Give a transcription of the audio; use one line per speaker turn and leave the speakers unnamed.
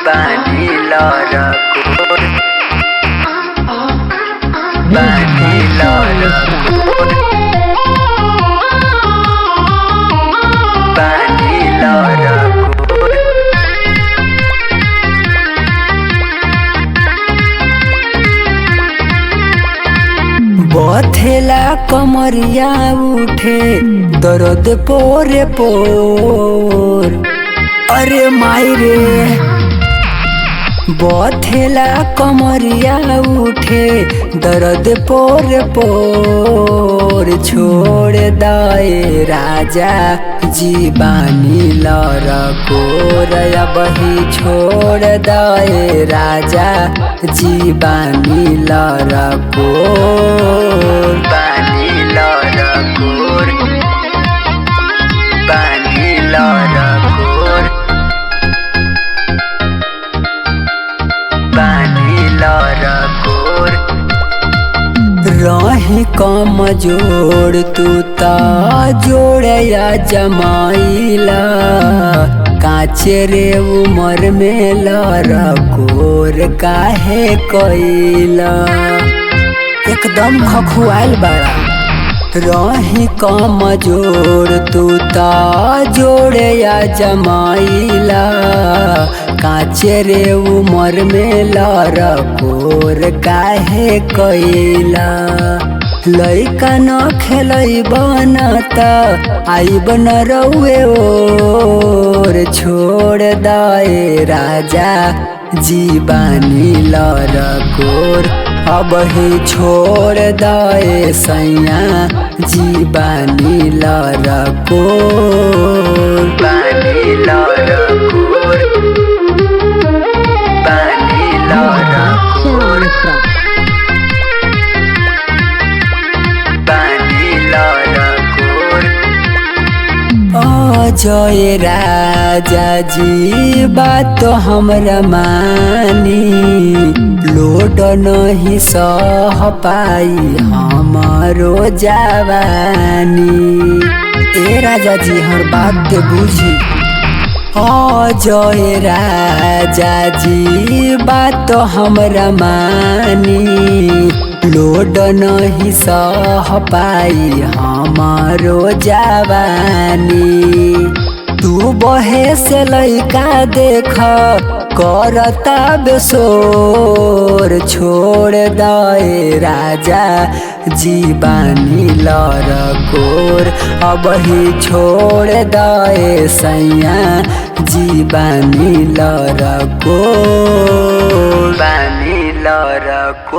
बानी लरकोर बानी लरकोर बानी लरकोर बथेला कमरिया उठे दर्द पोरे पोर अरे माई रे बथेला कमरिया उठे दर्द पोरे पोर छोड़ दाए राजा जी बानी लरकोर बही छोड़ दाए राजा जी बानी लरकोर बानी लरकोर बानी लरकोर बानी लरकोर रही कमजोर तू ता जोड़या जमाइला काचे रे उमर में लरकोर काहे कइला एकदम खखुआल बड़ा रही कमजोर तू ता जोड़या जमाइला काचे रे उमर में लरकोर काहे कइला लइका न खेलई बनता आई बन रउए ओर छोड़ दाए राजा जी बानी लरकोर अब ही छोड़ दाए सैया जी बानी लरकोर बानी लरकोर बानी लरकोर बानी लरकोर जय राजा जी बात हमरा मानी लोड नहीं सह पाई हमारो जवानी ए राजा जी हर बात बुझी जय राजा जी बात हमरा मानी लोड नहीं सह पाई हमारो जवानी तू बहे से लइका देख करता बेसोर छोड़ दाए राजा जी बानी लरकोर अब ही छोड़ दाए सैया जी बानी लरकोर बानी लरकोर।